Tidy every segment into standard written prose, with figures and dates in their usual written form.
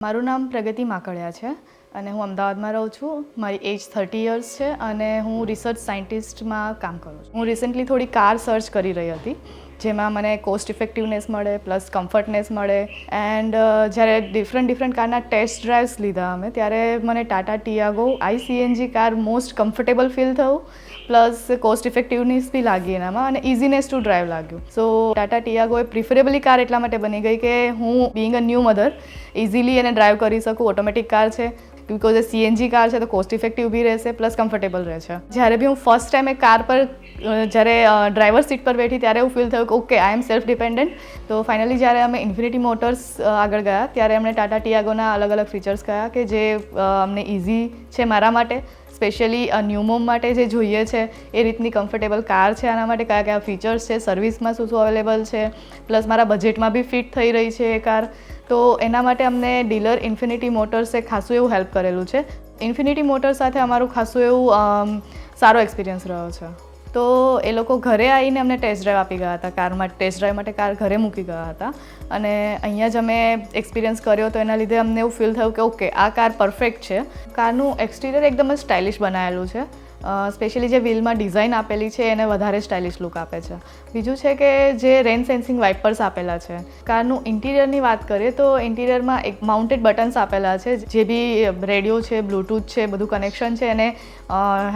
મારું નામ પ્રગતિ માકડિયા છે અને હું અમદાવાદમાં રહું છું. મારી એજ 30 યર્સ છે અને હું રિસર્ચ સાયન્ટિસ્ટમાં કામ કરું છું. હું રિસેન્ટલી થોડી કાર સર્ચ કરી રહી હતી જેમાં મને કોસ્ટ ઇફેક્ટિવનેસ મળે પ્લસ કમ્ફર્ટનેસ મળે એન્ડ જ્યારે ડિફરન્ટ કારના ટેસ્ટ ડ્રાઇવ્સ લીધા અમે ત્યારે મને Tata Tiago ICNG car most comfortable feel થયું પ્લસ કોસ્ટ ઇફેક્ટિવનેસ બી લાગી એનામાં અને ઇઝીનેસ ટુ ડ્રાઈવ લાગ્યું. સો ટાટા ટિયાગો એ પ્રિફરેબલી કાર એટલા માટે બની ગઈ કે હું being a new mother easily એને ડ્રાઈવ કરી શકું. ઓટોમેટિક કાર છે બિકોઝ એ CNG કાર છે તો કોસ્ટ ઇફેક્ટિવ બી રહેશે પ્લસ કમ્ફર્ટેબલ રહેશે. જ્યારે બી હું ફર્સ્ટ ટાઈમ એ કાર પર જ્યારે ડ્રાઈવર સીટ પર બેઠી ત્યારે એવું ફીલ થયું કે okay I am self dependent. તો ફાઇનલી જ્યારે અમે ઇન્ફિનિટી મોટર્સ આગળ ગયા ત્યારે અમને ટાટા ટિયાગોના અલગ ફીચર્સ કયા કે જે અમને ઇઝી છે મારા માટે, સ્પેશિયલી ન્યૂ મોમ માટે જે જોઈએ છે એ રીતની કમ્ફર્ટેબલ કાર છે. આના માટે કયા ફીચર્સ છે, સર્વિસમાં શું અવેલેબલ છે, પ્લસ મારા બજેટમાં બી ફિટ થઈ રહી છે એ કાર. તો એના માટે અમને ડીલર ઇન્ફિનિટી મોટર્સે ખાસું એવું હેલ્પ કરેલું છે. ઇન્ફિનિટી મોટર્સ સાથે અમારું ખાસું એવું સારો એક્સપિરિયન્સ રહ્યો છે. તો એ લોકો ઘરે આવીને અમને ટેસ્ટ ડ્રાઈવ આપી ગયા હતા. કારમાં ટેસ્ટ ડ્રાઈવ માટે કાર ઘરે મૂકી ગયા હતા અને અહીંયા જ અમે એક્સપિરિયન્સ કર્યો તો એના લીધે અમને એવું ફીલ થયું કે ઓકે આ કાર પરફેક્ટ છે. કારનું એક્સટિરિયર એકદમ જ સ્ટાઇલિશ બનાવેલું છે. સ્પેશિયલી જે વ્હીલમાં ડિઝાઇન આપેલી છે એને વધારે સ્ટાઇલિશ લુક આપે છે. બીજું છે કે જે રેન સેન્સિંગ વાઇપર્સ આપેલા છે. કારનું ઇન્ટિરિયરની વાત કરીએ તો ઇન્ટિરિયરમાં એક માઉન્ટેડ બટન્સ આપેલા છે. જે બી રેડિયો છે, બ્લૂટૂથ છે, બધું કનેક્શન છે એને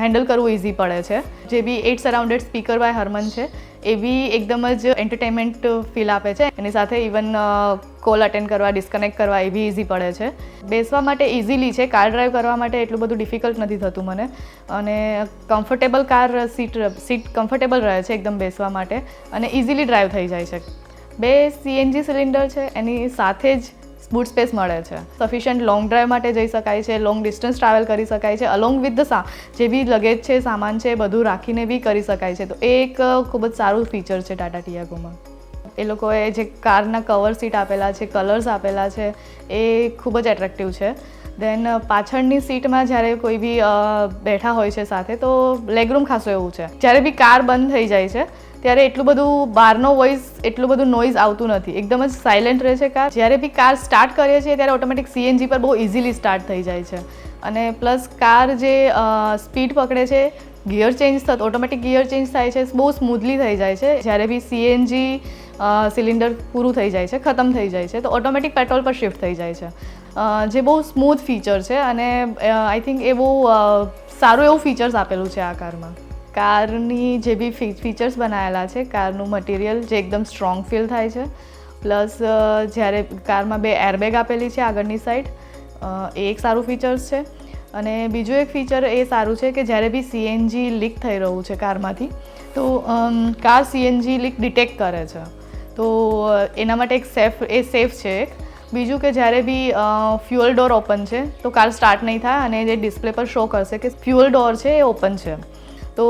હેન્ડલ કરવું ઇઝી પડે છે. જે બી 8 સરાઉન્ડેડ સ્પીકર બાય હરમન છે એ બી એકદમ જ એન્ટરટેનમેન્ટ ફીલ આપે છે. એની સાથે ઇવન કોલ અટેન્ડ કરવા, ડિસ્કનેક્ટ કરવા એ બી ઇઝી પડે છે. બેસવા માટે ઇઝીલી છે. કાર ડ્રાઈવ કરવા માટે એટલું બધું ડિફિકલ્ટ નથી થતું મને અને કમ્ફર્ટેબલ કાર સીટ કમ્ફર્ટેબલ રહે છે એકદમ બેસવા માટે અને ઇઝીલી ડ્રાઈવ થઈ જાય છે. 2 CNG સિલિન્ડર છે એની સાથે જ બૂટ સ્પેસ મળે છે. સફિશિયન્ટ લોંગ ડ્રાઈવ માટે જઈ શકાય છે, લોંગ ડિસ્ટન્સ ટ્રાવેલ કરી શકાય છે, અલોંગ વિથ ધ જે બી લગેજ છે, સામાન છે, બધું રાખીને બી કરી શકાય છે. તો એ એક ખૂબ જ સારું ફીચર છે ટાટા ટિયાગોમાં. એ લોકોએ જે કારના કવર સીટ આપેલા છે, કલર્સ આપેલા છે એ ખૂબ જ એટ્રેક્ટિવ છે. દેન પાછળની સીટમાં જ્યારે કોઈ બી બેઠા હોય છે સાથે તો લેગરૂમ ખાસું એવું છે. જ્યારે બી કાર બંધ થઈ જાય છે ત્યારે એટલું બધું બહારનો વોઇસ, એટલું બધું નોઇઝ આવતું નથી. એકદમ જ સાયલેન્ટ રહે છે કાર. જ્યારે બી કાર સ્ટાર્ટ કરીએ છીએ ત્યારે ઓટોમેટિક CNG પર બહુ ઇઝીલી સ્ટાર્ટ થઈ જાય છે અને પ્લસ કાર જે સ્પીડ પકડે છે, ગિયર ચેન્જ થતો ઓટોમેટિક ગિયર ચેન્જ થાય છે, બહુ સ્મૂથલી થઈ જાય છે. જ્યારે બી CNG સિલિન્ડર પૂરું થઈ જાય છે, ખતમ થઈ જાય છે તો ઓટોમેટિક પેટ્રોલ પર શિફ્ટ થઈ જાય છે. જે બહુ સ્મૂથ ફીચર છે અને આઈ થિંક એ બહુ સારું એવું ફીચર્સ આપેલું છે આ કારમાં. કારની જે બી ફીચર્સ બનાવેલા છે, કારનું મટીરિયલ જે એકદમ સ્ટ્રોંગ ફીલ થાય છે. પ્લસ જ્યારે કારમાં 2 એરબેગ આપેલી છે આગળની સાઈડ, એ એક સારું ફીચર્સ છે. અને બીજું એક ફીચર એ સારું છે કે જ્યારે બી CNG લીક થઈ રહ્યું છે કારમાંથી તો કાર CNG લીક ડિટેક્ટ કરે છે. તો એના માટે એક સેફ છે એક. બીજું કે જ્યારે બી ફ્યુઅલ ડોર ઓપન છે તો કાર સ્ટાર્ટ નહીં થાય અને જે ડિસ્પ્લે પર શો કરશે કે ફ્યુઅલ ડોર છે એ ઓપન છે. તો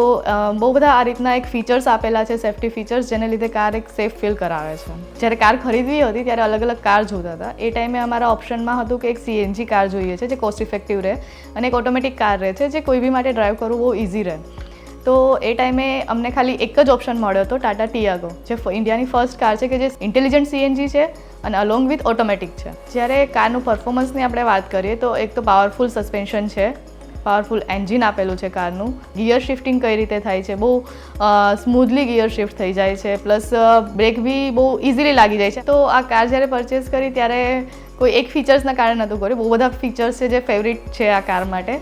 બહુ બધા આ રીતના એક ફીચર્સ આપેલા છે, સેફ્ટી ફીચર્સ, જેને લીધે કાર એક સેફ ફીલ કરાવે છે. જ્યારે કાર ખરીદવી હતી ત્યારે અલગ કાર જોતા હતા. એ ટાઈમે અમારા ઓપ્શનમાં હતું કે એક CNG કાર જોઈએ છે જે કોસ્ટ ઇફેક્ટિવ રહે અને એક ઓટોમેટિક કાર રહે છે જે કોઈ બી માટે ડ્રાઈવ કરવું બહુ ઇઝી રહે. તો એ ટાઈમે અમને ખાલી એક જ ઓપ્શન મળ્યો હતો, ટાટા ટિયાગો, જે ઇન્ડિયાની ફર્સ્ટ કાર છે કે જે ઇન્ટેલિજન્ટ CNG છે અને અલોંગ વિથ ઓટોમેટિક છે. જ્યારે કારનું પરફોર્મન્સની આપણે વાત કરીએ તો એક તો પાવરફુલ સસ્પેન્શન છે, પાવરફુલ એન્જિન આપેલું છે કારનું, ગિયર શિફ્ટિંગ કઈ રીતે થાય છે, બહુ સ્મૂધલી ગિયર શિફ્ટ થઈ જાય છે, પ્લસ બ્રેક બી બહુ ઇઝીલી લાગી જાય છે. તો આ કાર જ્યારે પરચેસ કરી ત્યારે કોઈ એક ફીચર્સના કારણે નહોતું કર્યું, બહુ બધા ફીચર્સ છે જે ફેવરિટ છે આ કાર માટે.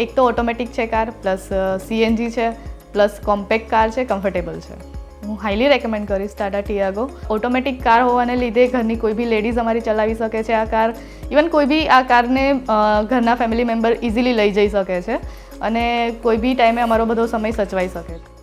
એક તો ઓટોમેટિક છે કાર, પ્લસ CNG છે, પ્લસ કોમ્પેક્ટ કાર છે, કમ્ફર્ટેબલ છે. હું હાઈલી રેકમેન્ડ કરીશ ટાટા ટિયાગો. ઓટોમેટિક કાર હોવાને લીધે ઘરની કોઈ બી લેડીઝ અમારી ચલાવી શકે છે આ કાર. ઇવન કોઈ બી આ કારને ઘરના ફેમિલી મેમ્બર ઇઝીલી લઈ જઈ શકે છે અને કોઈ બી ટાઈમે અમારો બધો સમય સચવાઈ શકે છે.